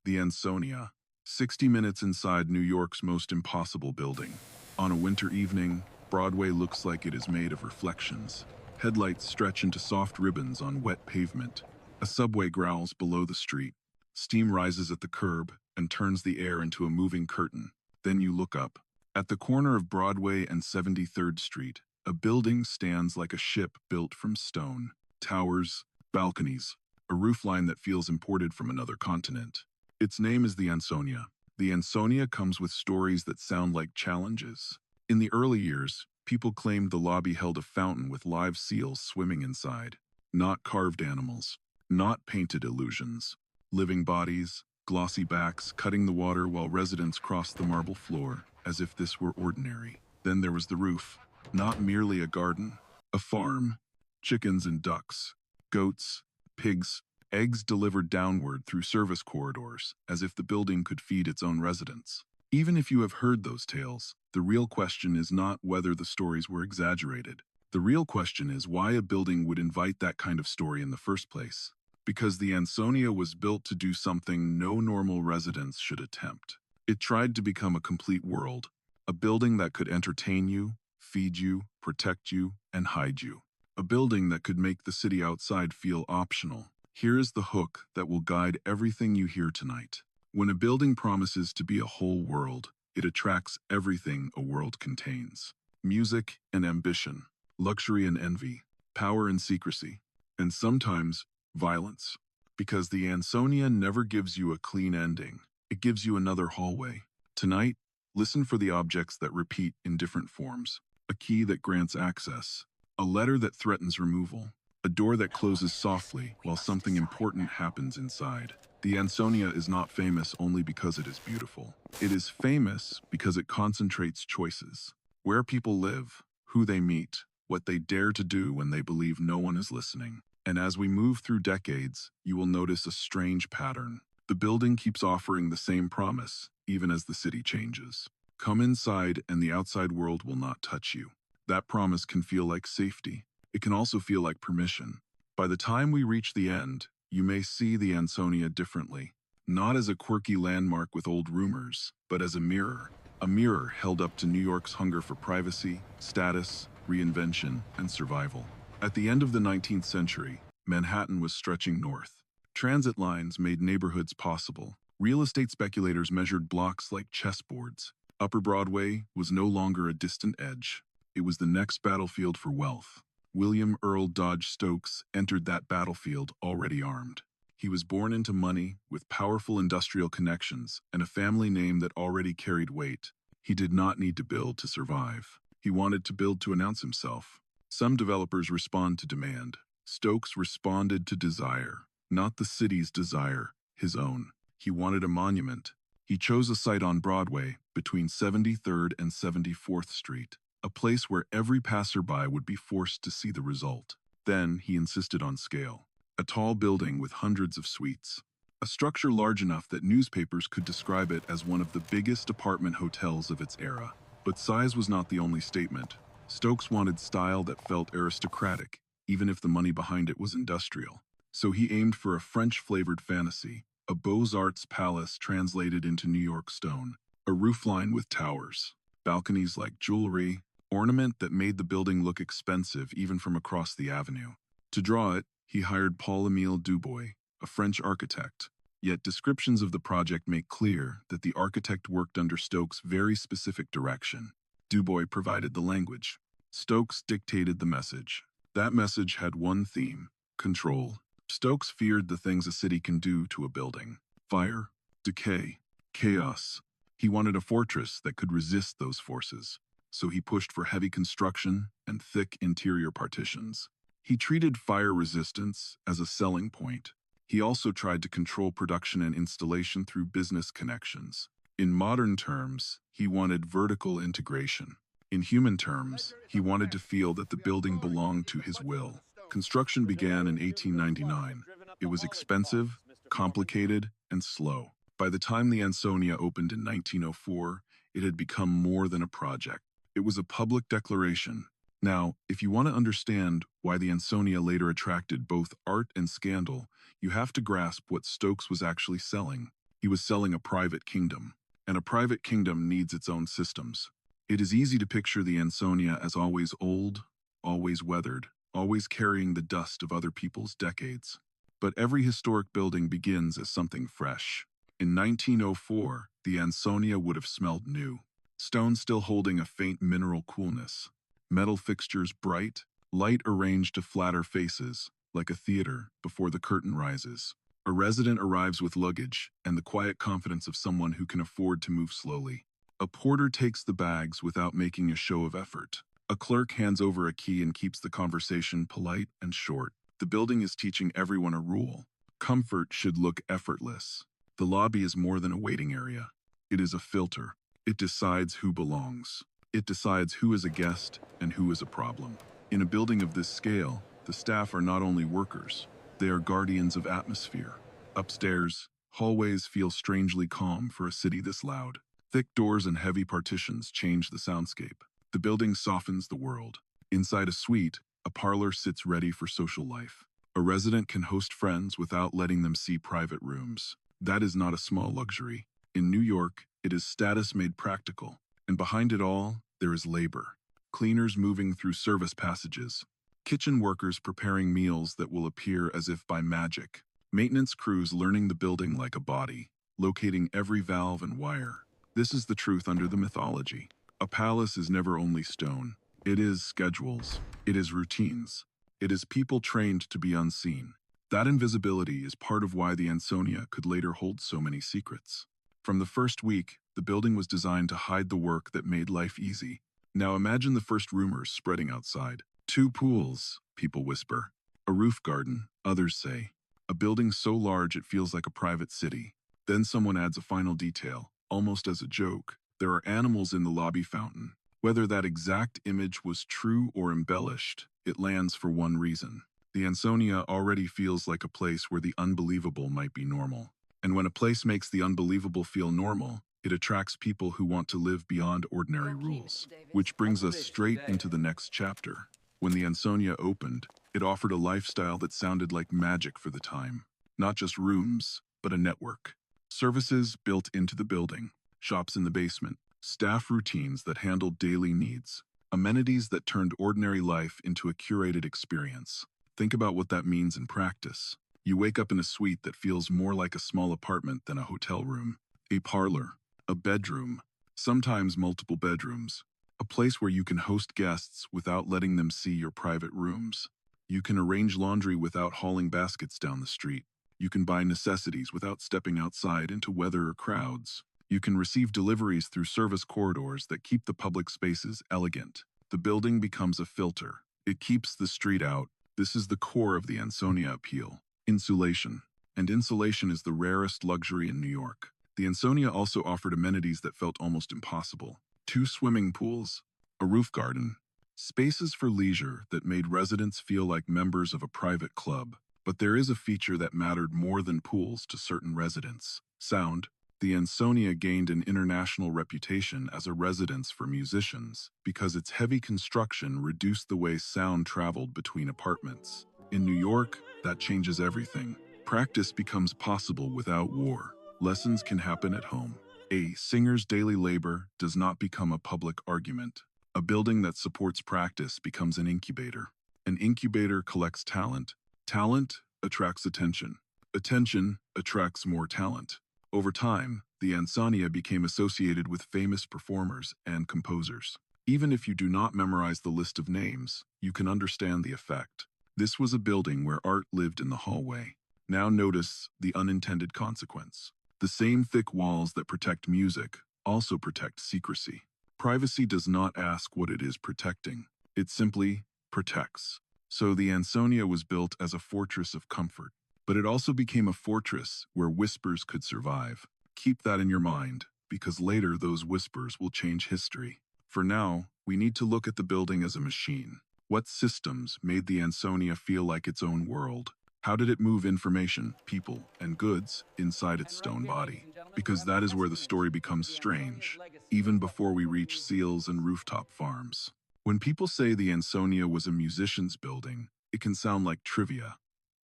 The Ansonia, 60 minutes inside New York's most impossible building. On a winter evening, Broadway looks like it is made of reflections. Headlights stretch into soft ribbons on wet pavement. A subway growls below the street. Steam rises at the curb and turns the air into a moving curtain. Then you look up. At the corner of Broadway and 73rd Street, a building stands like a ship built from stone. Towers, balconies, a roofline that feels imported from another continent. Its name is the Ansonia. The Ansonia comes with stories that sound like challenges. In the early years, people claimed the lobby held a fountain with live seals swimming inside. Not carved animals, not painted illusions. Living bodies, glossy backs cutting the water while residents crossed the marble floor, as if this were ordinary. Then there was the roof, not merely a garden, a farm. Chickens and ducks, goats, pigs, eggs delivered downward through service corridors, as if the building could feed its own residents. Even if you have heard those tales, the real question is not whether the stories were exaggerated. The real question is why a building would invite that kind of story in the first place. Because the Ansonia was built to do something no normal residents should attempt. It tried to become a complete world, a building that could entertain you, feed you, protect you, and hide you. A building that could make the city outside feel optional. Here is the hook that will guide everything you hear tonight. When a building promises to be a whole world, it attracts everything a world contains. Music and ambition, luxury and envy, power and secrecy, and sometimes violence. Because the Ansonia never gives you a clean ending, it gives you another hallway. Tonight, listen for the objects that repeat in different forms. A key that grants access. A letter that threatens removal. A door that closes softly while something important happens inside. The Ansonia is not famous only because it is beautiful. It is famous because it concentrates choices. Where people live, who they meet, what they dare to do when they believe no one is listening. And as we move through decades, you will notice a strange pattern. The building keeps offering the same promise, even as the city changes. Come inside and the outside world will not touch you. That promise can feel like safety. It can also feel like permission. By the time we reach the end, you may see the Ansonia differently. Not as a quirky landmark with old rumors, but as a mirror. A mirror held up to New York's hunger for privacy, status, reinvention, and survival. At the end of the 19th century, Manhattan was stretching north. Transit lines made neighborhoods possible. Real estate speculators measured blocks like chessboards. Upper Broadway was no longer a distant edge. It was the next battlefield for wealth. William Earl Dodge Stokes entered that battlefield already armed. He was born into money with powerful industrial connections and a family name that already carried weight. He did not need to build to survive. He wanted to build to announce himself. Some developers respond to demand. Stokes responded to desire, not the city's desire, his own. He wanted a monument. He chose a site on Broadway between 73rd and 74th Street. A place where every passerby would be forced to see the result. Then he insisted on scale. A tall building with hundreds of suites. A structure large enough that newspapers could describe it as one of the biggest apartment hotels of its era. But size was not the only statement. Stokes wanted style that felt aristocratic, even if the money behind it was industrial. So he aimed for a French-flavored fantasy, a Beaux-Arts palace translated into New York stone, a roofline with towers, balconies like jewelry, ornament that made the building look expensive even from across the avenue. To draw it, he hired Paul-Émile Dubois, a French architect. Yet descriptions of the project make clear that the architect worked under Stokes' very specific direction. Dubois provided the language. Stokes dictated the message. That message had one theme: control. Stokes feared the things a city can do to a building: fire, decay, chaos. He wanted a fortress that could resist those forces. So he pushed for heavy construction and thick interior partitions. He treated fire resistance as a selling point. He also tried to control production and installation through business connections. In modern terms, he wanted vertical integration. In human terms, he wanted to feel that the building belonged to his will. Construction began in 1899. It was expensive, complicated, and slow. By the time the Ansonia opened in 1904, it had become more than a project. It was a public declaration. Now, if you want to understand why the Ansonia later attracted both art and scandal, you have to grasp what Stokes was actually selling. He was selling a private kingdom, and a private kingdom needs its own systems. It is easy to picture the Ansonia as always old, always weathered, always carrying the dust of other people's decades. But every historic building begins as something fresh. In 1904, the Ansonia would have smelled new. Stone still holding a faint mineral coolness. Metal fixtures bright, light arranged to flatter faces, like a theater before the curtain rises. A resident arrives with luggage and the quiet confidence of someone who can afford to move slowly. A porter takes the bags without making a show of effort. A clerk hands over a key and keeps the conversation polite and short. The building is teaching everyone a rule. Comfort should look effortless. The lobby is more than a waiting area. It is a filter. It decides who belongs. It decides who is a guest and who is a problem. In a building of this scale, the staff are not only workers, they are guardians of atmosphere. Upstairs, hallways feel strangely calm for a city this loud. Thick doors and heavy partitions change the soundscape. The building softens the world. Inside a suite, a parlor sits ready for social life. A resident can host friends without letting them see private rooms. That is not a small luxury. In New York, it is status made practical. And behind it all, there is labor. Cleaners moving through service passages. Kitchen workers preparing meals that will appear as if by magic. Maintenance crews learning the building like a body, locating every valve and wire. This is the truth under the mythology. A palace is never only stone. It is schedules. It is routines. It is people trained to be unseen. That invisibility is part of why the Ansonia could later hold so many secrets. From the first week, the building was designed to hide the work that made life easy. Now imagine the first rumors spreading outside. 2 pools, people whisper. A roof garden, others say. A building so large it feels like a private city. Then someone adds a final detail, almost as a joke. There are animals in the lobby fountain. Whether that exact image was true or embellished, it lands for one reason. The Ansonia already feels like a place where the unbelievable might be normal. And when a place makes the unbelievable feel normal, it attracts people who want to live beyond ordinary rules. Which brings us straight into the next chapter. When the Ansonia opened, it offered a lifestyle that sounded like magic for the time. Not just rooms, but a network. Services built into the building, shops in the basement, staff routines that handled daily needs, amenities that turned ordinary life into a curated experience. Think about what that means in practice. You wake up in a suite that feels more like a small apartment than a hotel room. A parlor, a bedroom, sometimes multiple bedrooms. A place where you can host guests without letting them see your private rooms. You can arrange laundry without hauling baskets down the street. You can buy necessities without stepping outside into weather or crowds. You can receive deliveries through service corridors that keep the public spaces elegant. The building becomes a filter. It keeps the street out. This is the core of the Ansonia appeal. Insulation. And insulation is the rarest luxury in New York. The Ansonia also offered amenities that felt almost impossible. 2 swimming pools, a roof garden, spaces for leisure that made residents feel like members of a private club. But there is a feature that mattered more than pools to certain residents. Sound. The Ansonia gained an international reputation as a residence for musicians because its heavy construction reduced the way sound traveled between apartments. In New York, that changes everything. Practice becomes possible without war. Lessons can happen at home. A singer's daily labor does not become a public argument. A building that supports practice becomes an incubator. An incubator collects talent. Talent attracts attention. Attention attracts more talent. Over time, the Ansonia became associated with famous performers and composers. Even if you do not memorize the list of names, you can understand the effect. This was a building where art lived in the hallway. Now notice the unintended consequence. The same thick walls that protect music also protect secrecy. Privacy does not ask what it is protecting. It simply protects. So the Ansonia was built as a fortress of comfort. But it also became a fortress where whispers could survive. Keep that in your mind, because later those whispers will change history. For now, we need to look at the building as a machine. What systems made the Ansonia feel like its own world? How did it move information, people, and goods inside its stone body? Because that is where the story becomes strange, even before we reach seals and rooftop farms. When people say the Ansonia was a musician's building, it can sound like trivia.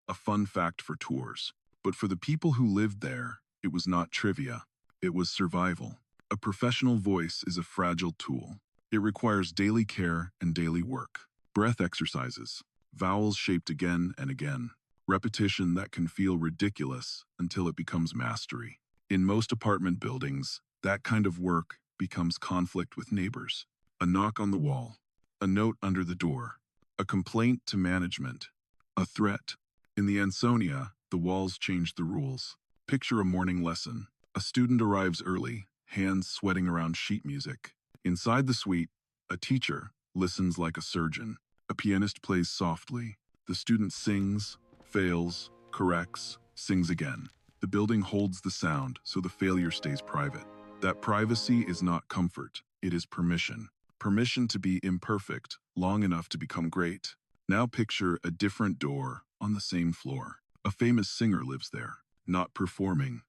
A fun fact for tours. But for the people who lived there, It was not trivia. It was survival. A professional voice is a fragile tool. It requires daily care and daily work. Breath exercises, vowels shaped again and again, repetition that can feel ridiculous until it becomes mastery. In most apartment buildings, that kind of work becomes conflict with neighbors. A knock on the wall, a note under the door, a complaint to management, a threat. In the Ansonia, the walls change the rules. Picture a morning lesson. A student arrives early, hands sweating around sheet music. Inside the suite, a teacher listens like a surgeon. A pianist plays softly. The student sings, fails, corrects, sings again. The building holds the sound, so the failure stays private. That privacy is not comfort, it is permission. Permission to be imperfect, long enough to become great. Now picture a different door on the same floor. A famous singer lives there, not performing,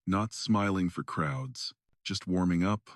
not smiling for crowds, just warming up,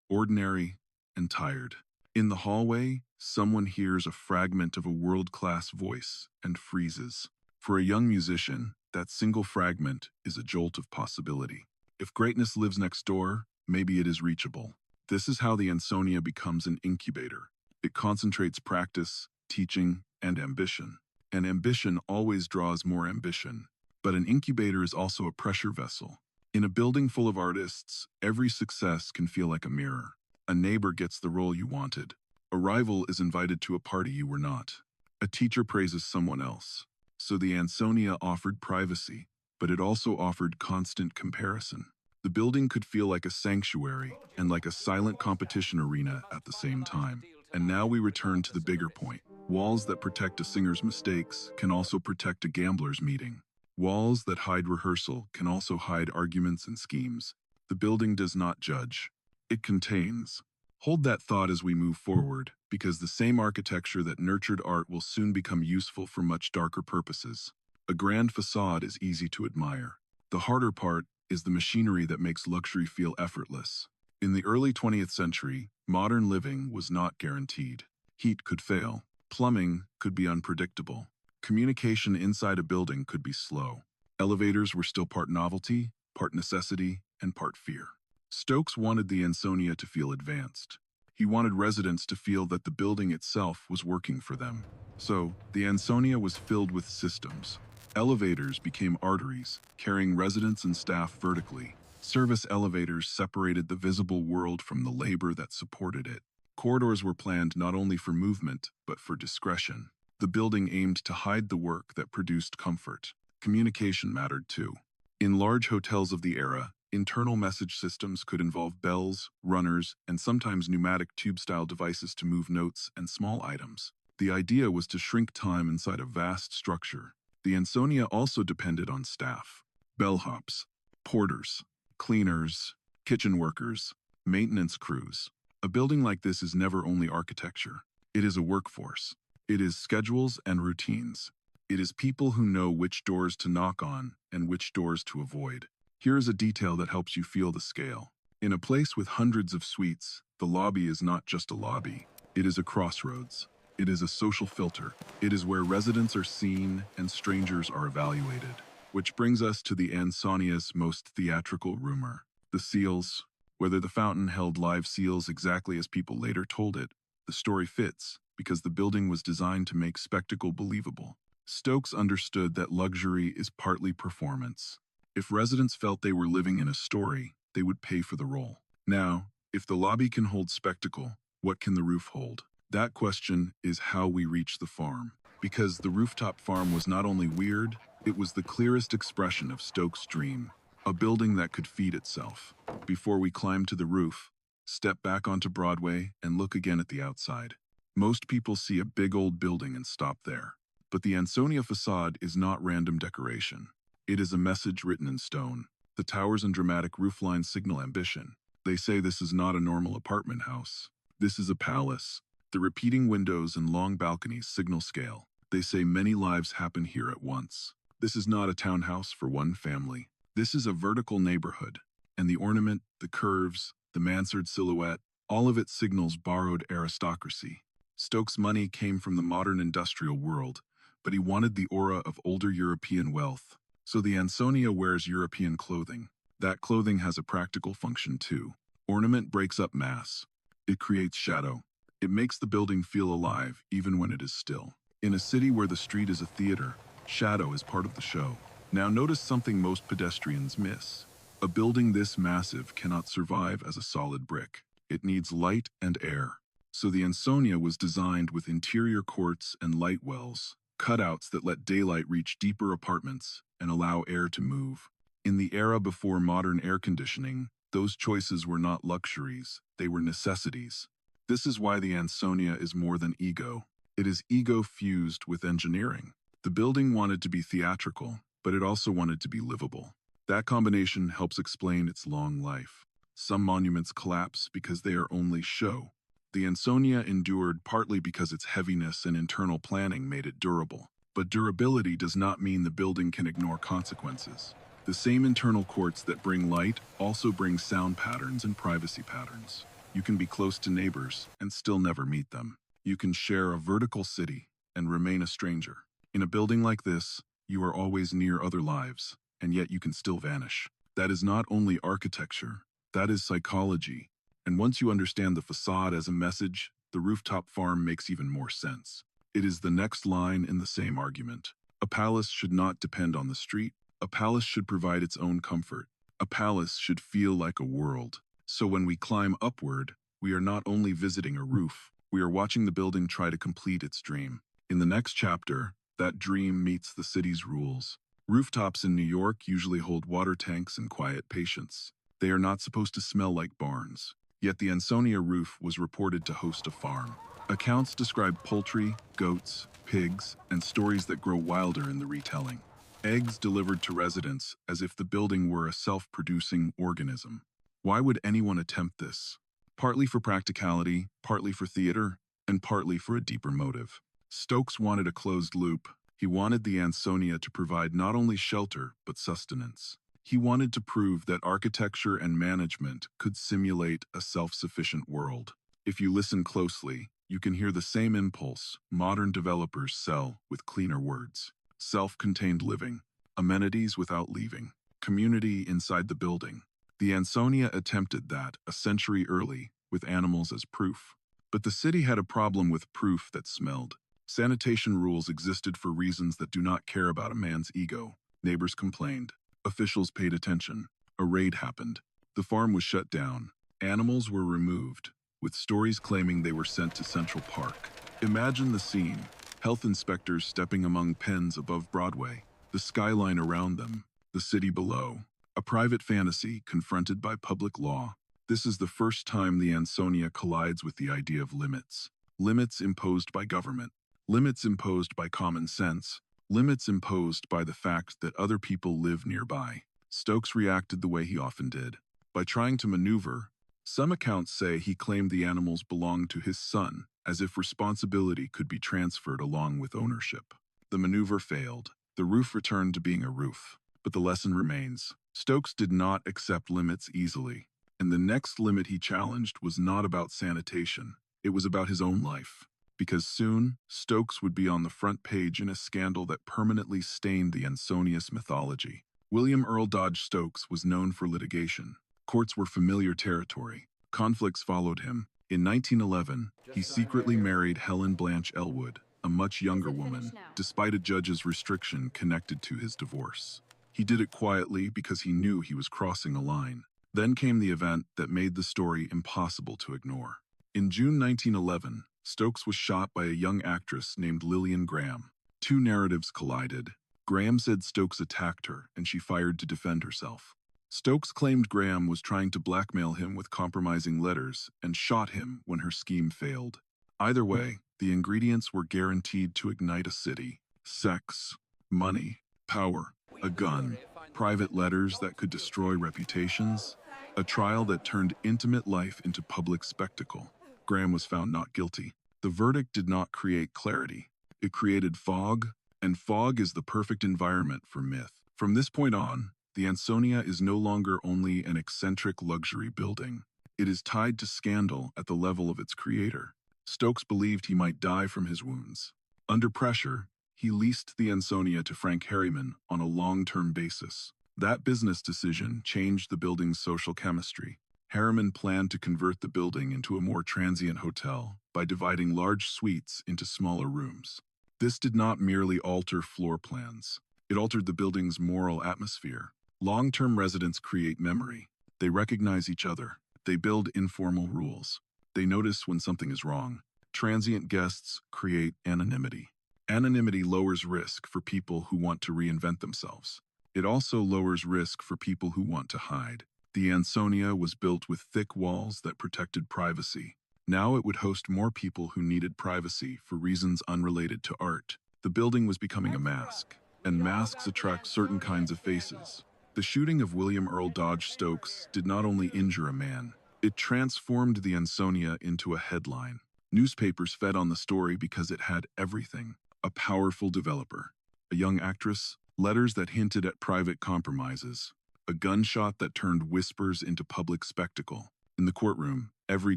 ordinary and tired. In the hallway, someone hears a fragment of a world-class voice and freezes. For a young musician, that single fragment is a jolt of possibility. If greatness lives next door, maybe it is reachable. This is how the Ansonia becomes an incubator. It concentrates practice, teaching, and ambition. And ambition always draws more ambition. But an incubator is also a pressure vessel. In a building full of artists, every success can feel like a mirror. A neighbor gets the role you wanted. A rival is invited to a party you were not. A teacher praises someone else. So the Ansonia offered privacy, but it also offered constant comparison. The building could feel like a sanctuary and like a silent competition arena at the same time. And now we return to the bigger point. Walls that protect a singer's mistakes can also protect a gambler's meeting. Walls that hide rehearsal can also hide arguments and schemes. The building does not judge. It contains. Hold that thought as we move forward, because the same architecture that nurtured art will soon become useful for much darker purposes. A grand facade is easy to admire. The harder part is the machinery that makes luxury feel effortless. In the early 20th century, modern living was not guaranteed. Heat could fail. Plumbing could be unpredictable. Communication inside a building could be slow. Elevators were still part novelty, part necessity, and part fear. Stokes wanted the Ansonia to feel advanced. He wanted residents to feel that the building itself was working for them. So, the Ansonia was filled with systems. Elevators became arteries, carrying residents and staff vertically. Service elevators separated the visible world from the labor that supported it. Corridors were planned not only for movement, but for discretion. The building aimed to hide the work that produced comfort. Communication mattered too. In large hotels of the era, internal message systems could involve bells, runners, and sometimes pneumatic tube-style devices to move notes and small items. The idea was to shrink time inside a vast structure. The Ansonia also depended on staff. Bellhops, porters, cleaners, kitchen workers, maintenance crews. A building like this is never only architecture. It is a workforce. It is schedules and routines. It is people who know which doors to knock on and which doors to avoid. Here is a detail that helps you feel the scale. In a place with hundreds of suites, the lobby is not just a lobby. It is a crossroads. It is a social filter. It is where residents are seen and strangers are evaluated. Which brings us to the Ansonia's most theatrical rumor. The seals. Whether the fountain held live seals exactly as people later told it, the story fits because the building was designed to make spectacle believable. Stokes understood that luxury is partly performance. If residents felt they were living in a story, they would pay for the role. Now, if the lobby can hold spectacle, what can the roof hold? That question is how we reach the farm. Because the rooftop farm was not only weird, it was the clearest expression of Stokes' dream. A building that could feed itself. Before we climb to the roof, step back onto Broadway and look again at the outside. Most people see a big old building and stop there. But the Ansonia facade is not random decoration. It is a message written in stone. The towers and dramatic rooflines signal ambition. They say this is not a normal apartment house. This is a palace. The repeating windows and long balconies signal scale. They say many lives happen here at once. This is not a townhouse for one family. This is a vertical neighborhood. And the ornament, the curves, the mansard silhouette, all of it signals borrowed aristocracy. Stokes' money came from the modern industrial world, but he wanted the aura of older European wealth. So the Ansonia wears European clothing. That clothing has a practical function too. Ornament breaks up mass. It creates shadow. It makes the building feel alive even when it is still. In a city where the street is a theater, shadow is part of the show. Now notice something most pedestrians miss. A building this massive cannot survive as a solid brick. It needs light and air. So the Ansonia was designed with interior courts and light wells, cutouts that let daylight reach deeper apartments and allow air to move. In the era before modern air conditioning, those choices were not luxuries, they were necessities. This is why the Ansonia is more than ego. It is ego fused with engineering. The building wanted to be theatrical, but it also wanted to be livable. That combination helps explain its long life. Some monuments collapse because they are only show. The Ansonia endured partly because its heaviness and internal planning made it durable. But durability does not mean the building can ignore consequences. The same internal courts that bring light also bring sound patterns and privacy patterns. You can be close to neighbors and still never meet them. You can share a vertical city and remain a stranger. In a building like this, you are always near other lives, and yet you can still vanish. That is not only architecture, that is psychology. And once you understand the facade as a message, the rooftop farm makes even more sense. It is the next line in the same argument. A palace should not depend on the street. A palace should provide its own comfort. A palace should feel like a world. So when we climb upward, we are not only visiting a roof, we are watching the building try to complete its dream. In the next chapter, that dream meets the city's rules. Rooftops in New York usually hold water tanks and quiet patience. They are not supposed to smell like barns. Yet the Ansonia roof was reported to host a farm. Accounts describe poultry, goats, pigs, and stories that grow wilder in the retelling. Eggs delivered to residents as if the building were a self-producing organism. Why would anyone attempt this? Partly for practicality, partly for theater, and partly for a deeper motive. Stokes wanted a closed loop. He wanted the Ansonia to provide not only shelter, but sustenance. He wanted to prove that architecture and management could simulate a self-sufficient world. If you listen closely, you can hear the same impulse modern developers sell with cleaner words. Self-contained living, amenities without leaving, community inside the building. The Ansonia attempted that a century early, with animals as proof. But the city had a problem with proof that smelled. Sanitation rules existed for reasons that do not care about a man's ego. Neighbors complained. Officials paid attention. A raid happened. The farm was shut down. Animals were removed, with stories claiming they were sent to Central Park. Imagine the scene. Health inspectors stepping among pens above Broadway. The skyline around them. The city below. A private fantasy confronted by public law. This is the first time the Ansonia collides with the idea of limits. Limits imposed by government. Limits imposed by common sense. Limits imposed by the fact that other people live nearby. Stokes reacted the way he often did, by trying to maneuver. Some accounts say he claimed the animals belonged to his son, as if responsibility could be transferred along with ownership. The maneuver failed. The roof returned to being a roof. But the lesson remains. Stokes did not accept limits easily. And the next limit he challenged was not about sanitation. It was about his own life. Because soon, Stokes would be on the front page in a scandal that permanently stained the Ansonius mythology. William Earl Dodge Stokes was known for litigation. Courts were familiar territory. Conflicts followed him. In 1911, he secretly married Helen Blanche Elwood, a much younger woman, despite a judge's restriction connected to his divorce. He did it quietly because he knew he was crossing a line. Then came the event that made the story impossible to ignore. In June 1911, Stokes was shot by a young actress named Lillian Graham. Two narratives collided. Graham said Stokes attacked her, and she fired to defend herself. Stokes claimed Graham was trying to blackmail him with compromising letters and shot him when her scheme failed. Either way, the ingredients were guaranteed to ignite a city. Sex, money, power, a gun, private letters that could destroy reputations, a trial that turned intimate life into public spectacle. Graham was found not guilty. The verdict did not create clarity. It created fog, and fog is the perfect environment for myth. From this point on, the Ansonia is no longer only an eccentric luxury building. It is tied to scandal at the level of its creator. Stokes believed he might die from his wounds. Under pressure, he leased the Ansonia to Frank Harriman on a long-term basis. That business decision changed the building's social chemistry. Harriman planned to convert the building into a more transient hotel by dividing large suites into smaller rooms. This did not merely alter floor plans. It altered the building's moral atmosphere. Long-term residents create memory. They recognize each other. They build informal rules. They notice when something is wrong. Transient guests create anonymity. Anonymity lowers risk for people who want to reinvent themselves. It also lowers risk for people who want to hide. The Ansonia was built with thick walls that protected privacy. Now it would host more people who needed privacy for reasons unrelated to art. The building was becoming a mask, and masks attract certain kinds of faces. The shooting of William Earl Dodge Stokes did not only injure a man, it transformed the Ansonia into a headline. Newspapers fed on the story because it had everything: a powerful developer, a young actress, letters that hinted at private compromises, a gunshot that turned whispers into public spectacle. In the courtroom, every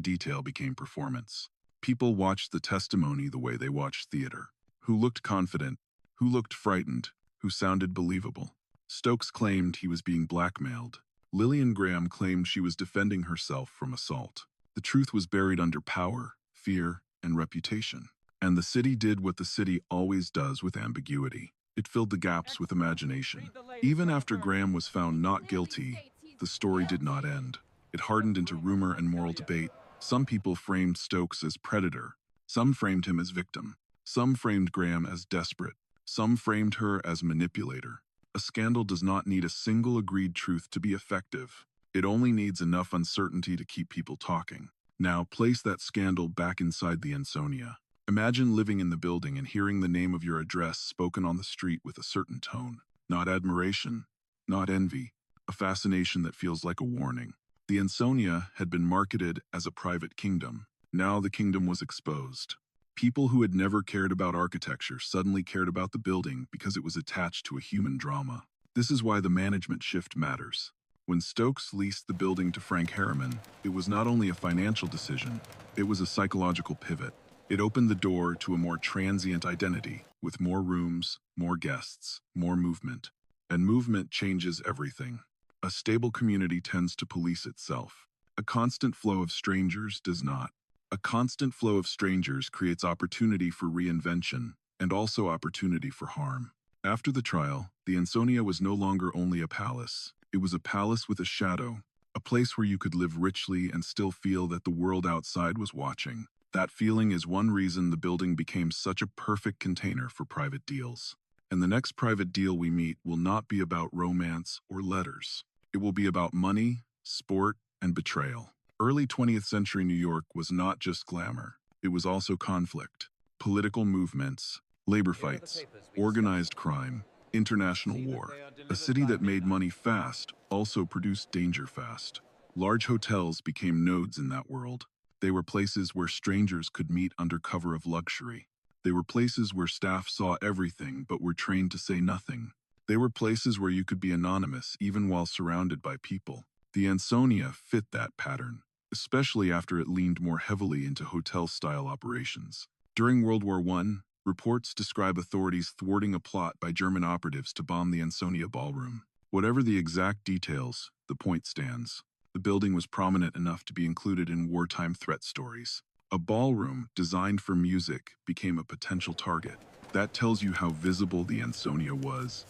detail became performance. People watched the testimony the way they watched theater. Who looked confident, who looked frightened, who sounded believable. Stokes claimed he was being blackmailed. Lillian Graham claimed she was defending herself from assault. The truth was buried under power, fear, and reputation. And the city did what the city always does with ambiguity. It filled the gaps with imagination. Even after Graham was found not guilty, the story did not end. It hardened into rumor and moral debate. Some people framed Stokes as predator. Some framed him as victim. Some framed Graham as desperate. Some framed her as manipulator. A scandal does not need a single agreed truth to be effective. It only needs enough uncertainty to keep people talking. Now, place that scandal back inside the Ansonia. Imagine living in the building and hearing the name of your address spoken on the street with a certain tone. Not admiration, not envy, a fascination that feels like a warning. The Ansonia had been marketed as a private kingdom. Now the kingdom was exposed. People who had never cared about architecture suddenly cared about the building because it was attached to a human drama. This is why the management shift matters. When Stokes leased the building to Frank Harriman, it was not only a financial decision, it was a psychological pivot. It opened the door to a more transient identity, with more rooms, more guests, more movement. And movement changes everything. A stable community tends to police itself. A constant flow of strangers does not. A constant flow of strangers creates opportunity for reinvention, and also opportunity for harm. After the trial, the Ansonia was no longer only a palace. It was a palace with a shadow, a place where you could live richly and still feel that the world outside was watching. That feeling is one reason the building became such a perfect container for private deals. And the next private deal we meet will not be about romance or letters. It will be about money, sport, and betrayal. Early 20th century New York was not just glamour. It was also conflict, political movements, labor fights, organized crime, international war. A city that made money fast also produced danger fast. Large hotels became nodes in that world. They were places where strangers could meet under cover of luxury. They were places where staff saw everything but were trained to say nothing. They were places where you could be anonymous even while surrounded by people. The Ansonia fit that pattern, especially after it leaned more heavily into hotel-style operations. During World War I, reports describe authorities thwarting a plot by German operatives to bomb the Ansonia ballroom. Whatever the exact details, the point stands. The building was prominent enough to be included in wartime threat stories. A ballroom designed for music became a potential target. That tells you how visible the Ansonia was,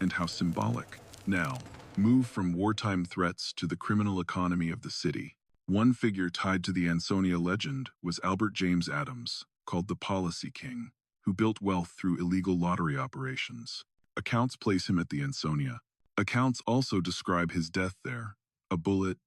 and how symbolic. Now, move from wartime threats to the criminal economy of the city. One figure tied to the Ansonia legend was Albert James Adams, called the Policy King, who built wealth through illegal lottery operations. Accounts place him at the Ansonia. Accounts also describe his death there, a bullet,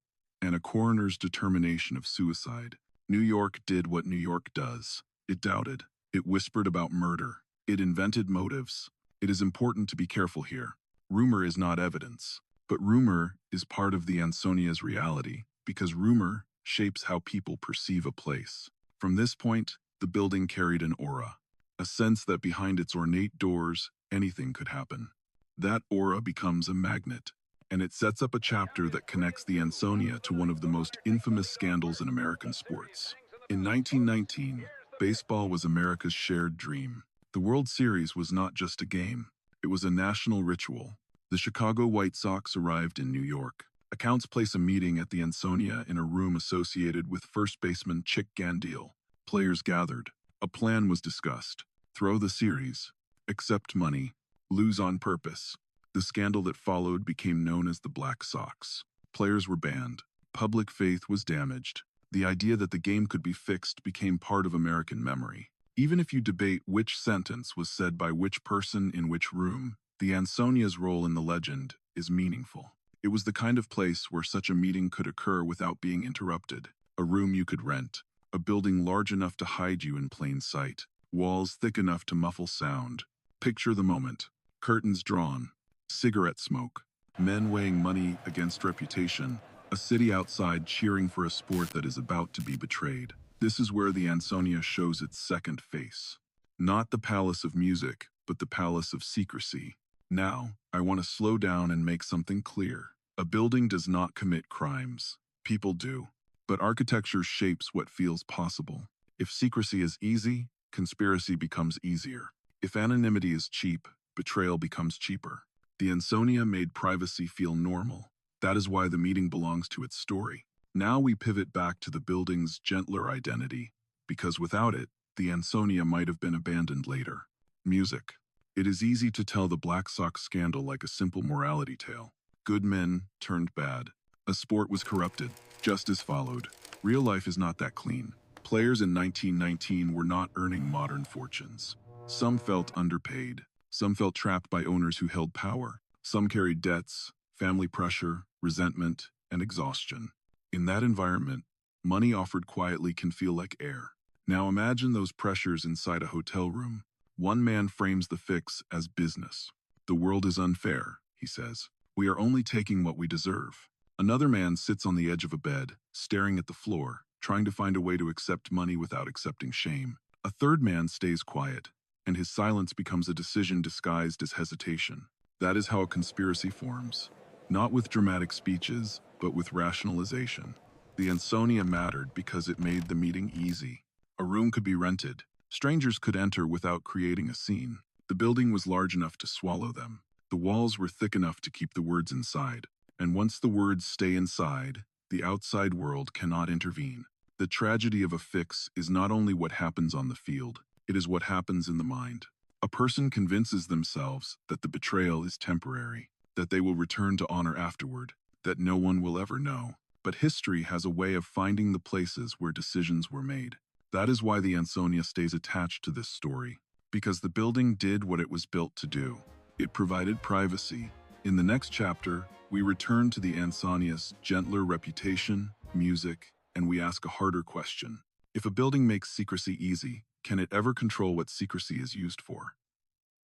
and a coroner's determination of suicide. New York did what New York does. It doubted. It whispered about murder. It invented motives. It is important to be careful here. Rumor is not evidence, but rumor is part of the Ansonia's reality, because rumor shapes how people perceive a place. From this point, the building carried an aura, a sense that behind its ornate doors, anything could happen. That aura becomes a magnet, and it sets up a chapter that connects the Ansonia to one of the most infamous scandals in American sports. In 1919, baseball was America's shared dream. The World Series was not just a game, it was a national ritual. The Chicago White Sox arrived in New York. Accounts place a meeting at the Ansonia in a room associated with first baseman Chick Gandil. Players gathered. A plan was discussed. Throw the series. Accept money. Lose on purpose. The scandal that followed became known as the Black Sox. Players were banned. Public faith was damaged. The idea that the game could be fixed became part of American memory. Even if you debate which sentence was said by which person in which room, the Ansonia's role in the legend is meaningful. It was the kind of place where such a meeting could occur without being interrupted. A room you could rent. A building large enough to hide you in plain sight. Walls thick enough to muffle sound. Picture the moment. Curtains drawn. Cigarette smoke. Men weighing money against reputation. A city outside cheering for a sport that is about to be betrayed. This is where the Ansonia shows its second face. Not the palace of music, but the palace of secrecy. Now, I want to slow down and make something clear. A building does not commit crimes. People do. But architecture shapes what feels possible. If secrecy is easy, conspiracy becomes easier. If anonymity is cheap, betrayal becomes cheaper. The Ansonia made privacy feel normal. That is why the meeting belongs to its story. Now we pivot back to the building's gentler identity, because without it, the Ansonia might have been abandoned later. Music. It is easy to tell the Black Sox scandal like a simple morality tale. Good men turned bad. A sport was corrupted. Justice followed. Real life is not that clean. Players in 1919 were not earning modern fortunes. Some felt underpaid. Some felt trapped by owners who held power. Some carried debts, family pressure, resentment, and exhaustion. In that environment, money offered quietly can feel like air. Now imagine those pressures inside a hotel room. One man frames the fix as business. The world is unfair, he says. We are only taking what we deserve. Another man sits on the edge of a bed, staring at the floor, trying to find a way to accept money without accepting shame. A third man stays quiet, and his silence becomes a decision disguised as hesitation. That is how a conspiracy forms. Not with dramatic speeches, but with rationalization. The Ansonia mattered because it made the meeting easy. A room could be rented. Strangers could enter without creating a scene. The building was large enough to swallow them. The walls were thick enough to keep the words inside. And once the words stay inside, the outside world cannot intervene. The tragedy of a fix is not only what happens on the field, it is what happens in the mind. A person convinces themselves that the betrayal is temporary, that they will return to honor afterward, that no one will ever know. But history has a way of finding the places where decisions were made. That is why the Ansonia stays attached to this story, because the building did what it was built to do. It provided privacy. In the next chapter, we return to the Ansonia's gentler reputation, music, and we ask a harder question. If a building makes secrecy easy, can it ever control what secrecy is used for?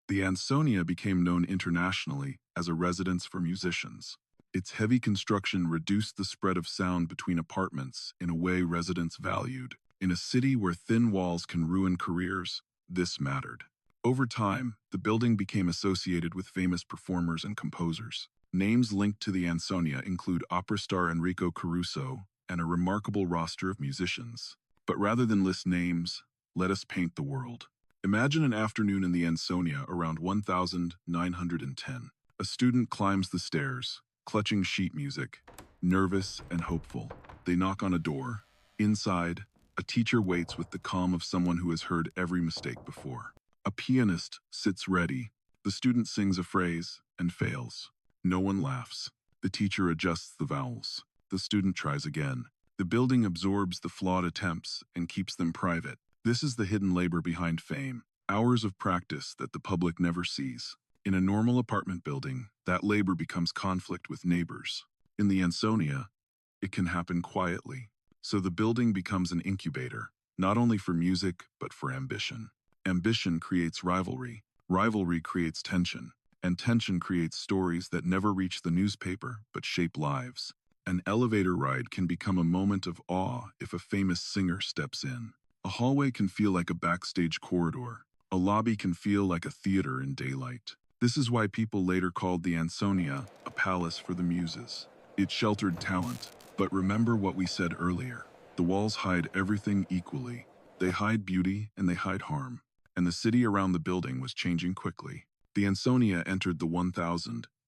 The Ansonia became known internationally as a residence for musicians. Its heavy construction reduced the spread of sound between apartments in a way residents valued. In a city where thin walls can ruin careers, this mattered. Over time, the building became associated with famous performers and composers. Names linked to the Ansonia include opera star Enrico Caruso and a remarkable roster of musicians. But rather than list names, let us paint the world. Imagine an afternoon in the Ansonia around 1910. A student climbs the stairs, clutching sheet music, nervous and hopeful. They knock on a door. Inside, a teacher waits with the calm of someone who has heard every mistake before. A pianist sits ready. The student sings a phrase and fails. No one laughs. The teacher adjusts the vowels. The student tries again. The building absorbs the flawed attempts and keeps them private. This is the hidden labor behind fame. Hours of practice that the public never sees. In a normal apartment building, that labor becomes conflict with neighbors. In the Ansonia, it can happen quietly. So the building becomes an incubator, not only for music, but for ambition. Ambition creates rivalry. Rivalry creates tension. And tension creates stories that never reach the newspaper, but shape lives. An elevator ride can become a moment of awe if a famous singer steps in. A hallway can feel like a backstage corridor. A lobby can feel like a theater in daylight. This is why people later called the Ansonia a palace for the muses. It sheltered talent. But remember what we said earlier. The walls hide everything equally. They hide beauty and they hide harm. And the city around the building was changing quickly. The Ansonia entered the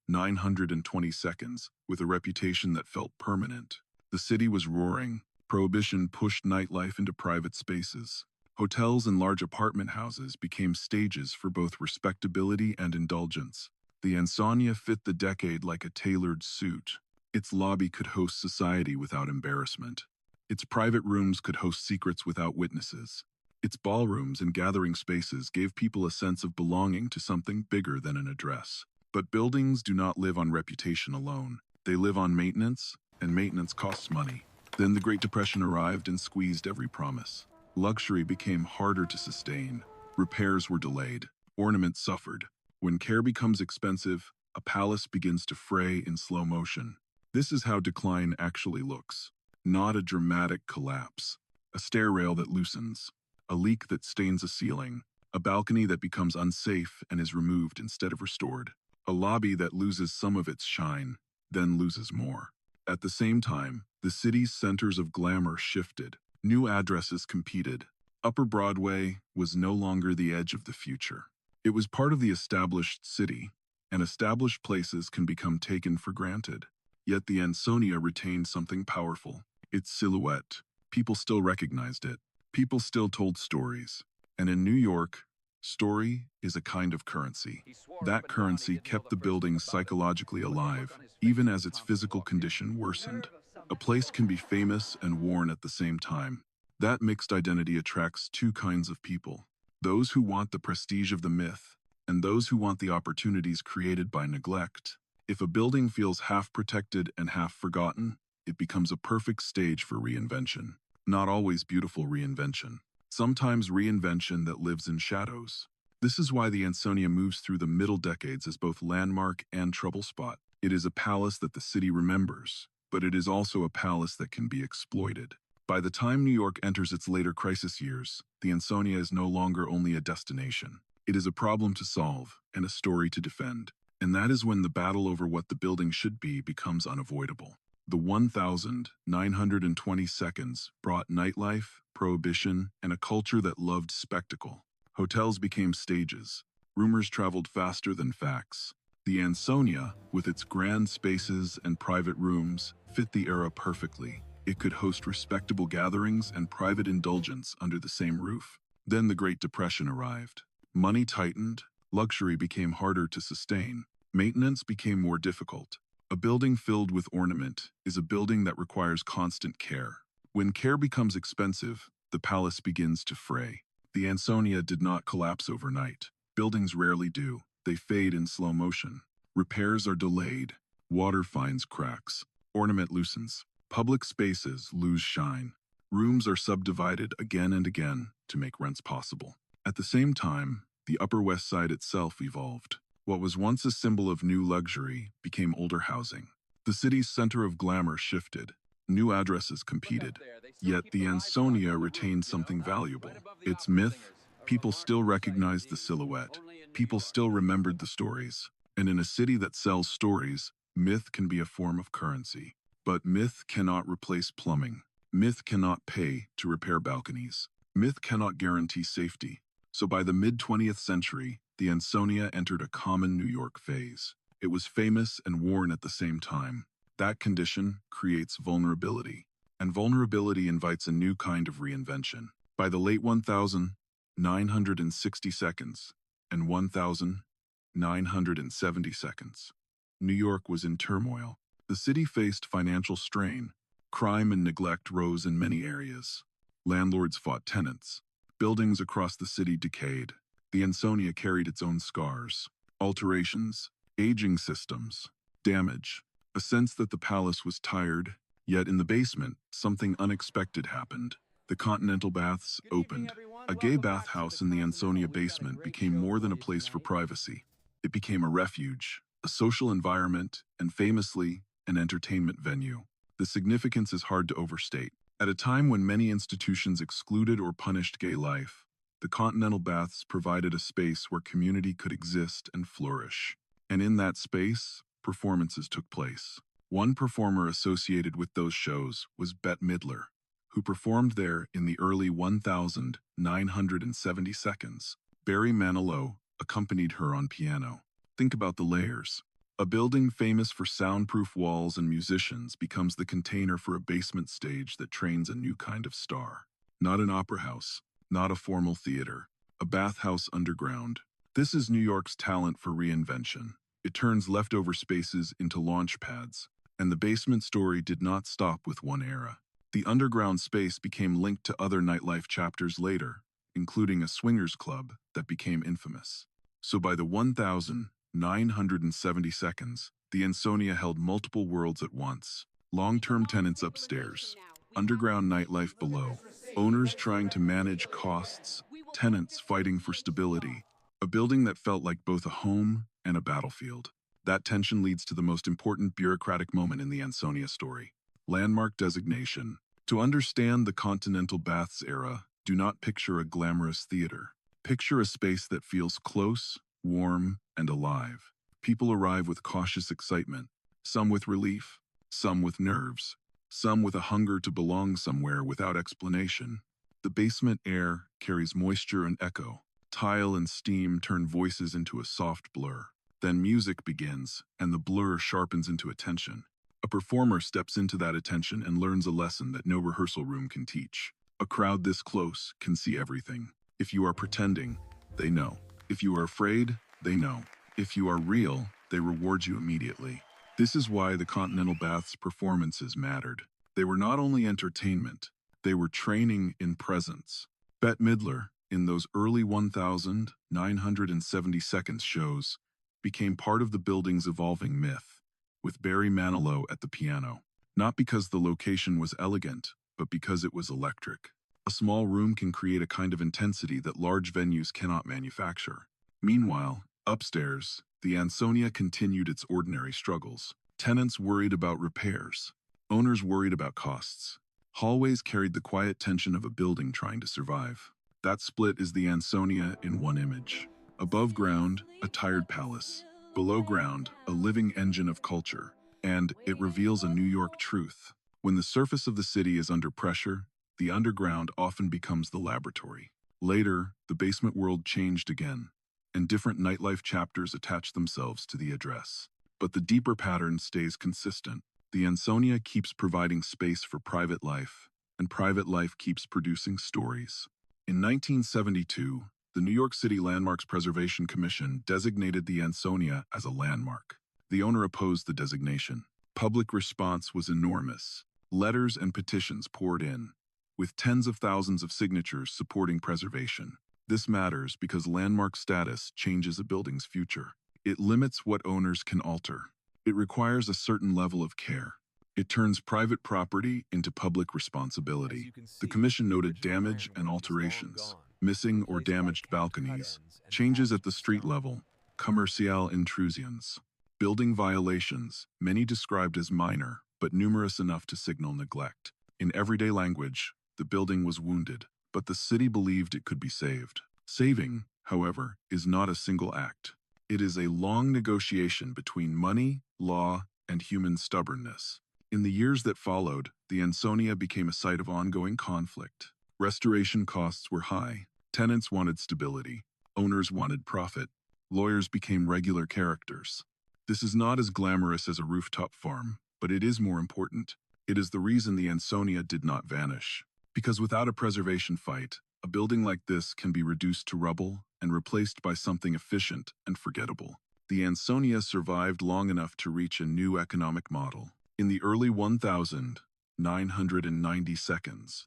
920 seconds, with a reputation that felt permanent. The city was roaring. Prohibition pushed nightlife into private spaces. Hotels and large apartment houses became stages for both respectability and indulgence. The Ansonia fit the decade like a tailored suit. Its lobby could host society without embarrassment. Its private rooms could host secrets without witnesses. Its ballrooms and gathering spaces gave people a sense of belonging to something bigger than an address. But buildings do not live on reputation alone. They live on maintenance, and maintenance costs money. Then the Great Depression arrived and squeezed every promise. Luxury became harder to sustain. Repairs were delayed. Ornament suffered. When care becomes expensive, a palace begins to fray in slow motion. This is how decline actually looks. Not a dramatic collapse. A stair rail that loosens. A leak that stains a ceiling. A balcony that becomes unsafe and is removed instead of restored. A lobby that loses some of its shine, then loses more. At the same time, the city's centers of glamour shifted. New addresses competed. Upper Broadway was no longer the edge of the future. It was part of the established city, and established places can become taken for granted. Yet the Ansonia retained something powerful. Its silhouette. People still recognized it. People still told stories. And in New York, story is a kind of currency. That currency kept the building psychologically alive, even as its physical condition worsened. A place can be famous and worn at the same time. That mixed identity attracts two kinds of people: those who want the prestige of the myth, and those who want the opportunities created by neglect. If a building feels half protected and half forgotten, it becomes a perfect stage for reinvention. Not always beautiful reinvention. Sometimes reinvention that lives in shadows. This is why the Ansonia moves through the middle decades as both landmark and trouble spot. It is a palace that the city remembers, but it is also a palace that can be exploited. By the time New York enters its later crisis years, the Ansonia is no longer only a destination. It is a problem to solve and a story to defend. And that is when the battle over what the building should be becomes unavoidable. The 1,920 seconds brought nightlife, prohibition, and a culture that loved spectacle. Hotels became stages. Rumors traveled faster than facts. The Ansonia, with its grand spaces and private rooms, fit the era perfectly. It could host respectable gatherings and private indulgence under the same roof. Then the Great Depression arrived. Money tightened, luxury became harder to sustain, maintenance became more difficult. A building filled with ornament is a building that requires constant care. When care becomes expensive, the palace begins to fray. The Ansonia did not collapse overnight. Buildings rarely do. They fade in slow motion. Repairs are delayed. Water finds cracks. Ornament loosens. Public spaces lose shine. Rooms are subdivided again and again to make rents possible. At the same time, the Upper West Side itself evolved. What was once a symbol of new luxury became older housing. The city's center of glamour shifted. New addresses competed. Yet the Ansonia retained something valuable. Its myth. People still recognized the silhouette. People still remembered the stories. And in a city that sells stories, myth can be a form of currency. But myth cannot replace plumbing. Myth cannot pay to repair balconies. Myth cannot guarantee safety. So by the mid-20th century, the Ansonia entered a common New York phase. It was famous and worn at the same time. That condition creates vulnerability, and vulnerability invites a new kind of reinvention. By the late 1,960 seconds and 1,970 seconds, New York was in turmoil. The city faced financial strain. Crime and neglect rose in many areas. Landlords fought tenants. Buildings across the city decayed. The Ansonia carried its own scars. Alterations, aging systems, damage. A sense that the palace was tired, yet in the basement, something unexpected happened. The Continental Baths opened. A gay bathhouse in the Ansonia basement became more than a place for privacy. It became a refuge, a social environment, and famously, an entertainment venue. The significance is hard to overstate. At a time when many institutions excluded or punished gay life, the Continental Baths provided a space where community could exist and flourish. And in that space, performances took place. One performer associated with those shows was Bette Midler, who performed there in the early 1,970 seconds. Barry Manilow accompanied her on piano. Think about the layers. A building famous for soundproof walls and musicians becomes the container for a basement stage that trains a new kind of star. Not an opera house, not a formal theater, a bathhouse underground. This is New York's talent for reinvention. It turns leftover spaces into launch pads. And the basement story did not stop with one era. The underground space became linked to other nightlife chapters later, including a swingers club that became infamous. So by the 1970 seconds, the Ansonia held multiple worlds at once. Long-term tenants upstairs, underground nightlife below, owners trying to manage costs, tenants fighting for stability. A building that felt like both a home and a battlefield. That tension leads to the most important bureaucratic moment in the Ansonia story. Landmark designation. To understand the Continental Baths era, do not picture a glamorous theater. Picture a space that feels close, warm, and alive. People arrive with cautious excitement, some with relief, some with nerves, some with a hunger to belong somewhere without explanation. The basement air carries moisture and echo. Tile and steam turn voices into a soft blur. Then music begins, and the blur sharpens into attention. A performer steps into that attention and learns a lesson that no rehearsal room can teach. A crowd this close can see everything. If you are pretending, they know. If you are afraid, they know. If you are real, they reward you immediately. This is why the Continental Baths performances mattered. They were not only entertainment, they were training in presence. Bette Midler, in those early 1970 seconds shows, became part of the building's evolving myth, with Barry Manilow at the piano. Not because the location was elegant, but because it was electric. A small room can create a kind of intensity that large venues cannot manufacture. Meanwhile, upstairs, the Ansonia continued its ordinary struggles. Tenants worried about repairs. Owners worried about costs. Hallways carried the quiet tension of a building trying to survive. That split is the Ansonia in one image. Above ground, a tired palace. Below ground, a living engine of culture. And it reveals a New York truth. When the surface of the city is under pressure, the underground often becomes the laboratory. Later, the basement world changed again, and different nightlife chapters attach themselves to the address. But the deeper pattern stays consistent. The Ansonia keeps providing space for private life, and private life keeps producing stories. In 1972, the New York City Landmarks Preservation Commission designated the Ansonia as a landmark. The owner opposed the designation. Public response was enormous. Letters and petitions poured in, with tens of thousands of signatures supporting preservation. This matters because landmark status changes a building's future. It limits what owners can alter. It requires a certain level of care. It turns private property into public responsibility. The commission noted damage and alterations, missing or damaged balconies, changes at the street level, commercial intrusions, building violations, many described as minor, but numerous enough to signal neglect. In everyday language, the building was wounded, but the city believed it could be saved. Saving, however, is not a single act. It is a long negotiation between money, law, and human stubbornness. In the years that followed, the Ansonia became a site of ongoing conflict. Restoration costs were high. Tenants wanted stability. Owners wanted profit. Lawyers became regular characters. This is not as glamorous as a rooftop farm, but it is more important. It is the reason the Ansonia did not vanish. Because without a preservation fight, a building like this can be reduced to rubble and replaced by something efficient and forgettable. The Ansonia survived long enough to reach a new economic model. In the early 1990 seconds,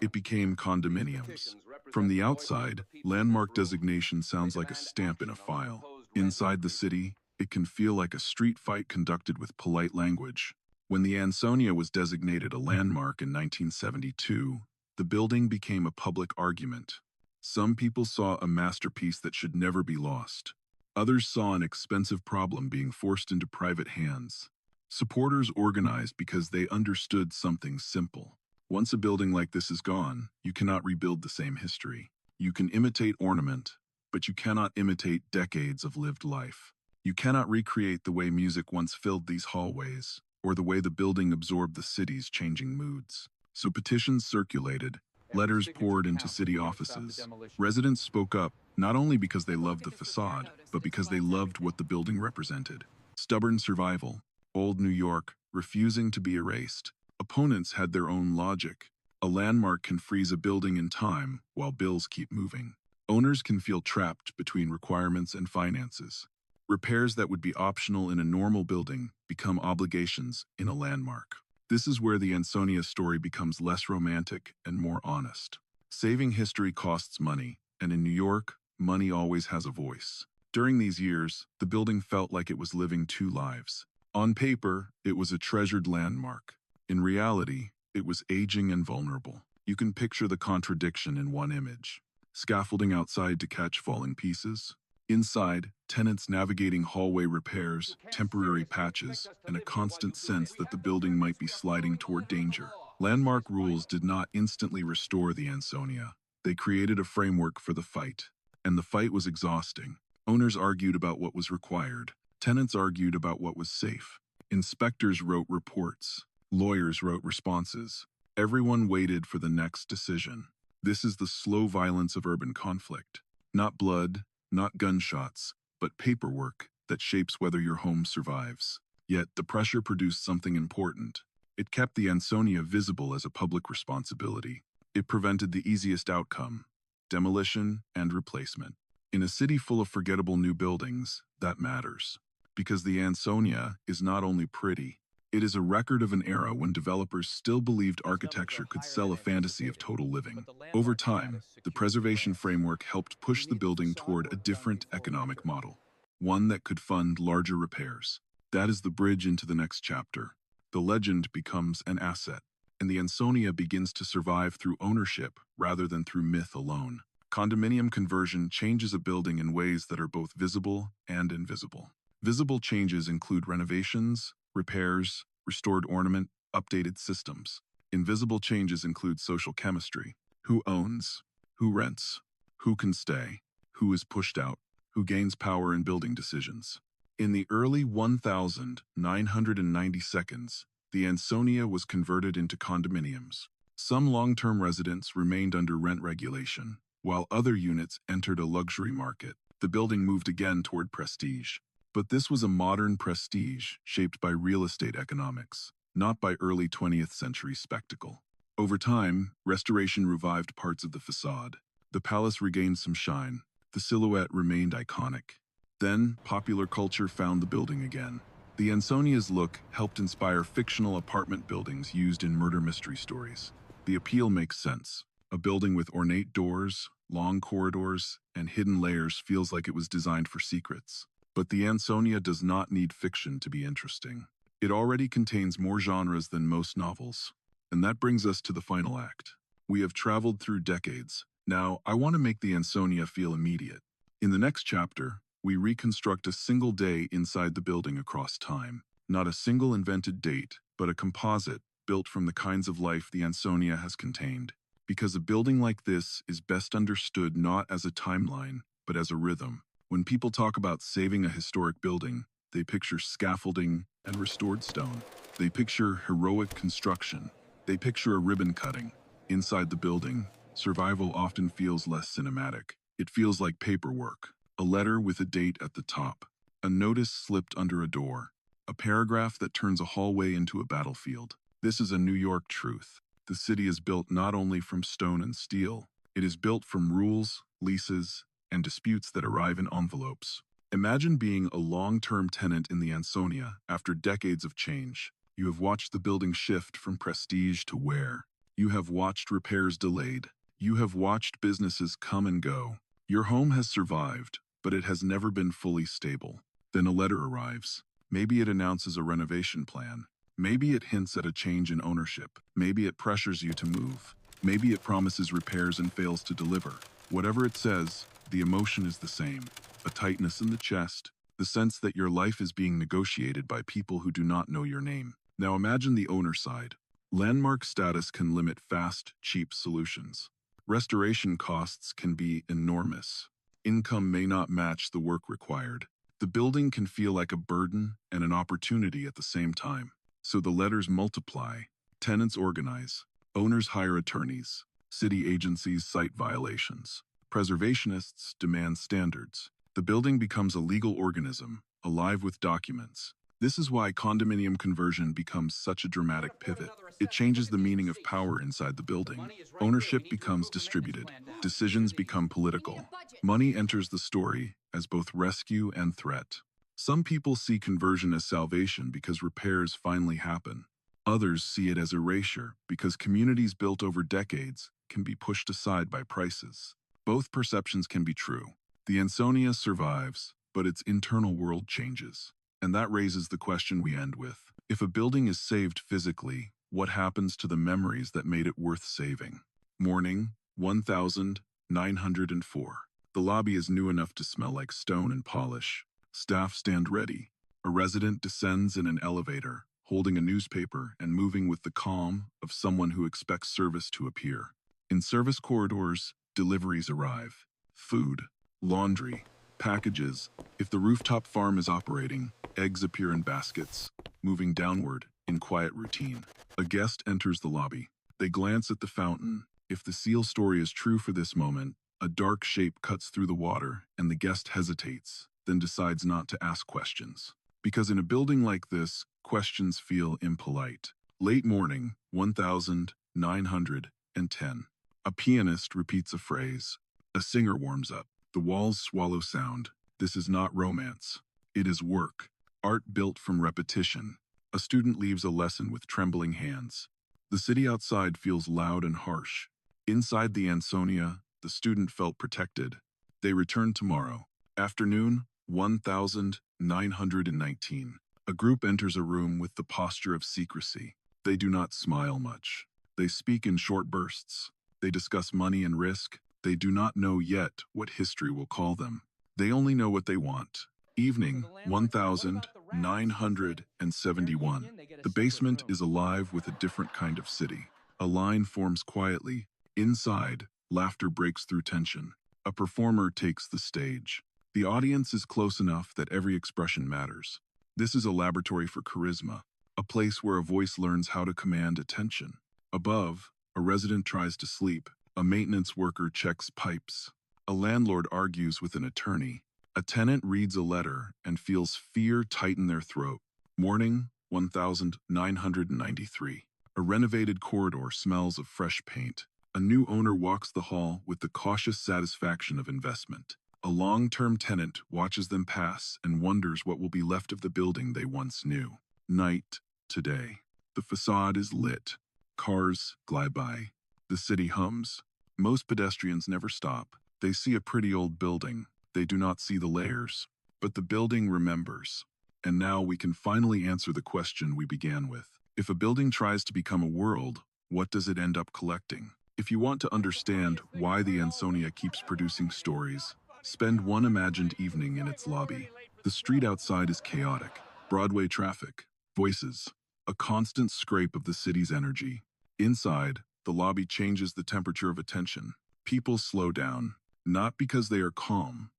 it became condominiums. From the outside, landmark designation sounds like a stamp in a file. Inside the city, it can feel like a street fight conducted with polite language. When the Ansonia was designated a landmark in 1972, the building became a public argument. Some people saw a masterpiece that should never be lost. Others saw an expensive problem being forced into private hands. Supporters organized because they understood something simple. Once a building like this is gone, you cannot rebuild the same history. You can imitate ornament, but you cannot imitate decades of lived life. You cannot recreate the way music once filled these hallways, or the way the building absorbed the city's changing moods. So petitions circulated, letters poured into city offices. Residents spoke up, not only because they loved the facade, but because they loved what the building represented. Stubborn survival. Old New York, refusing to be erased. Opponents had their own logic. A landmark can freeze a building in time while bills keep moving. Owners can feel trapped between requirements and finances. Repairs that would be optional in a normal building become obligations in a landmark. This is where the Ansonia story becomes less romantic and more honest. Saving history costs money, and in New York, money always has a voice. During these years, the building felt like it was living two lives. On paper, it was a treasured landmark. In reality, it was aging and vulnerable. You can picture the contradiction in one image. Scaffolding outside to catch falling pieces. Inside, tenants navigating hallway repairs, temporary patches, and a constant sense that the building might be sliding toward danger. Landmark rules did not instantly restore the Ansonia. They created a framework for the fight. And the fight was exhausting. Owners argued about what was required. Tenants argued about what was safe. Inspectors wrote reports. Lawyers wrote responses. Everyone waited for the next decision. This is the slow violence of urban conflict. Not blood, not gunshots, but paperwork that shapes whether your home survives. Yet the pressure produced something important. It kept the Ansonia visible as a public responsibility. It prevented the easiest outcome: demolition and replacement. In a city full of forgettable new buildings, that matters. Because the Ansonia is not only pretty, it is a record of an era when developers still believed architecture could sell a fantasy of total living. Over time, the preservation framework helped push the building toward a different economic model, one that could fund larger repairs. That is the bridge into the next chapter. The legend becomes an asset, and the Ansonia begins to survive through ownership rather than through myth alone. Condominium conversion changes a building in ways that are both visible and invisible. Visible changes include renovations, repairs, restored ornament, updated systems. Invisible changes include social chemistry. Who owns? Who rents? Who can stay? Who is pushed out? Who gains power in building decisions? In the early 1992s, the Ansonia was converted into condominiums. Some long-term residents remained under rent regulation, while other units entered a luxury market. The building moved again toward prestige. But this was a modern prestige shaped by real estate economics, not by early 20th century spectacle. Over time, restoration revived parts of the facade. The palace regained some shine. The silhouette remained iconic. Then, popular culture found the building again. The Ansonia's look helped inspire fictional apartment buildings used in murder mystery stories. The appeal makes sense. A building with ornate doors, long corridors, and hidden layers feels like it was designed for secrets. But the Ansonia does not need fiction to be interesting. It already contains more genres than most novels. And that brings us to the final act. We have traveled through decades. Now, I want to make the Ansonia feel immediate. In the next chapter, we reconstruct a single day inside the building across time. Not a single invented date, but a composite built from the kinds of life the Ansonia has contained. Because a building like this is best understood not as a timeline, but as a rhythm. When people talk about saving a historic building, they picture scaffolding and restored stone. They picture heroic construction. They picture a ribbon cutting. Inside the building, survival often feels less cinematic. It feels like paperwork. A letter with a date at the top. A notice slipped under a door. A paragraph that turns a hallway into a battlefield. This is a New York truth. The city is built not only from stone and steel. It is built from rules, leases, and disputes that arrive in envelopes. Imagine being a long-term tenant in the Ansonia after decades of change. You have watched the building shift from prestige to wear. You have watched repairs delayed. You have watched businesses come and go. Your home has survived, but it has never been fully stable. Then a letter arrives. Maybe it announces a renovation plan. Maybe it hints at a change in ownership. Maybe it pressures you to move. Maybe it promises repairs and fails to deliver. Whatever it says, the emotion is the same. A tightness in the chest, the sense that your life is being negotiated by people who do not know your name. Now imagine the owner side. Landmark status can limit fast, cheap solutions. Restoration costs can be enormous. Income may not match the work required. The building can feel like a burden and an opportunity at the same time. So the letters multiply. Tenants organize. Owners hire attorneys. City agencies cite violations. Preservationists demand standards. The building becomes a legal organism, alive with documents. This is why condominium conversion becomes such a dramatic pivot. It changes the meaning of power inside the building. Ownership becomes distributed. Decisions become political. Money enters the story as both rescue and threat. Some people see conversion as salvation because repairs finally happen. Others see it as erasure because communities built over decades can be pushed aside by prices. Both perceptions can be true. The Ansonia survives, but its internal world changes. And that raises the question we end with. If a building is saved physically, what happens to the memories that made it worth saving? Morning, 1904. The lobby is new enough to smell like stone and polish. Staff stand ready. A resident descends in an elevator, holding a newspaper and moving with the calm of someone who expects service to appear. In service corridors, deliveries arrive. Food, laundry, packages. If the rooftop farm is operating, eggs appear in baskets, moving downward in quiet routine. A guest enters the lobby. They glance at the fountain. If the seal story is true for this moment, a dark shape cuts through the water and the guest hesitates, then decides not to ask questions. Because in a building like this, questions feel impolite. Late morning, 1910. A pianist repeats a phrase. A singer warms up. The walls swallow sound. This is not romance. It is work. Art built from repetition. A student leaves a lesson with trembling hands. The city outside feels loud and harsh. Inside the Ansonia, the student felt protected. They return tomorrow. Afternoon, 1919. A group enters a room with the posture of secrecy. They do not smile much. They speak in short bursts. They discuss money and risk. They do not know yet what history will call them. They only know what they want. Evening, 1971. The basement is alive with a different kind of city. A line forms quietly. Inside, laughter breaks through tension. A performer takes the stage. The audience is close enough that every expression matters. This is a laboratory for charisma, a place where a voice learns how to command attention. Above, a resident tries to sleep. A maintenance worker checks pipes. A landlord argues with an attorney. A tenant reads a letter and feels fear tighten their throat. Morning, 1993. A renovated corridor smells of fresh paint. A new owner walks the hall with the cautious satisfaction of investment. A long-term tenant watches them pass and wonders what will be left of the building they once knew. Night, today. The facade is lit. Cars glide by. The city hums. Most pedestrians never stop. They see a pretty old building. They do not see the layers. But the building remembers. And now we can finally answer the question we began with. If a building tries to become a world, what does it end up collecting? If you want to understand why the Ansonia keeps producing stories, spend one imagined evening in its lobby. The street outside is chaotic. Broadway traffic, voices, a constant scrape of the city's energy. Inside, the lobby changes the temperature of attention. People slow down, not because they are calm,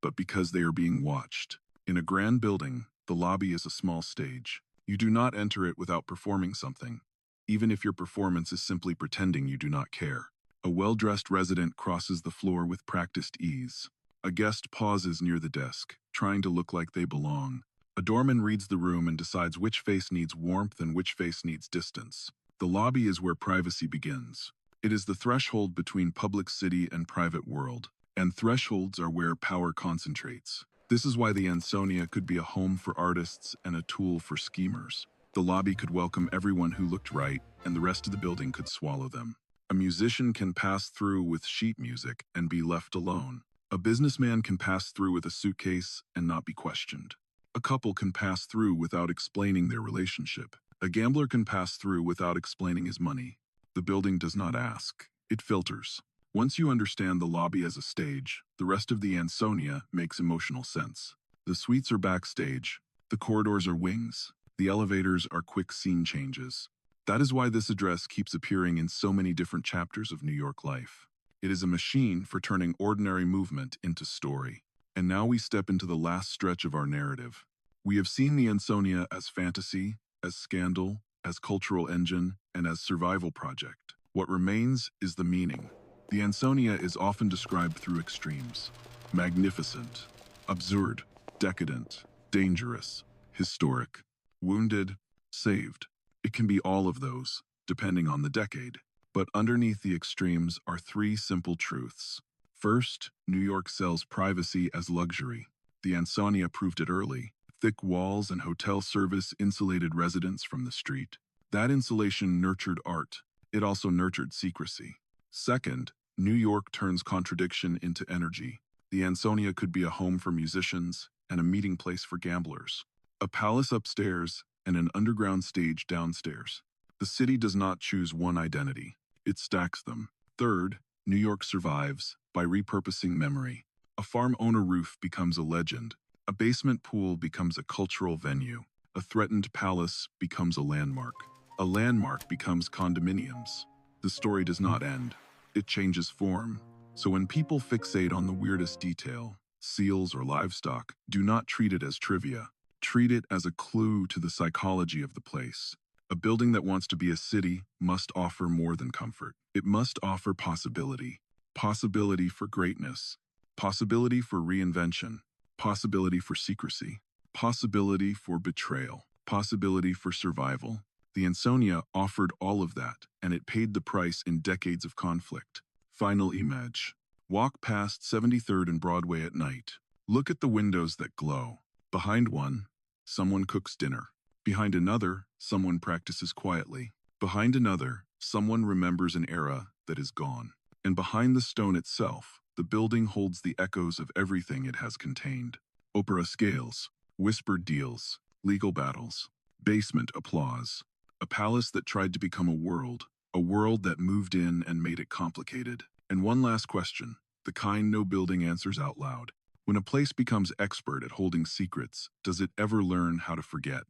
but because they are being watched. In a grand building, the lobby is a small stage. You do not enter it without performing something, even if your performance is simply pretending you do not care. A well-dressed resident crosses the floor with practiced ease. A guest pauses near the desk, trying to look like they belong. A doorman reads the room and decides which face needs warmth and which face needs distance. The lobby is where privacy begins. It is the threshold between public city and private world, and thresholds are where power concentrates. This is why the Ansonia could be a home for artists and a tool for schemers. The lobby could welcome everyone who looked right, and the rest of the building could swallow them. A musician can pass through with sheet music and be left alone. A businessman can pass through with a suitcase and not be questioned. A couple can pass through without explaining their relationship. A gambler can pass through without explaining his money. The building does not ask. It filters. Once you understand the lobby as a stage, the rest of the Ansonia makes emotional sense. The suites are backstage. The corridors are wings. The elevators are quick scene changes. That is why this address keeps appearing in so many different chapters of New York life. It is a machine for turning ordinary movement into story. And now we step into the last stretch of our narrative. We have seen the Ansonia as fantasy, as scandal, as cultural engine, and as survival project. What remains is the meaning. The Ansonia is often described through extremes: magnificent, absurd, decadent, dangerous, historic, wounded, saved. It can be all of those, depending on the decade. But underneath the extremes are three simple truths. First, New York sells privacy as luxury. The Ansonia proved it early. Thick walls and hotel service insulated residents from the street. That insulation nurtured art. It also nurtured secrecy. Second, New York turns contradiction into energy. The Ansonia could be a home for musicians and a meeting place for gamblers. A palace upstairs and an underground stage downstairs. The city does not choose one identity. It stacks them. Third, New York survives by repurposing memory. A farm owner roof becomes a legend. A basement pool becomes a cultural venue. A threatened palace becomes a landmark. A landmark becomes condominiums. The story does not end. It changes form. So when people fixate on the weirdest detail, seals or livestock, do not treat it as trivia. Treat it as a clue to the psychology of the place. A building that wants to be a city must offer more than comfort. It must offer possibility. Possibility for greatness. Possibility for reinvention. Possibility for secrecy. Possibility for betrayal. Possibility for survival. The Ansonia offered all of that, and it paid the price in decades of conflict. Final image. Walk past 73rd and Broadway at night. Look at the windows that glow. Behind one, someone cooks dinner. Behind another, someone practices quietly. Behind another, someone remembers an era that is gone. And behind the stone itself, the building holds the echoes of everything it has contained. Opera scales, whispered deals, legal battles, basement applause. A palace that tried to become a world that moved in and made it complicated. And one last question, the kind no building answers out loud. When a place becomes expert at holding secrets, does it ever learn how to forget?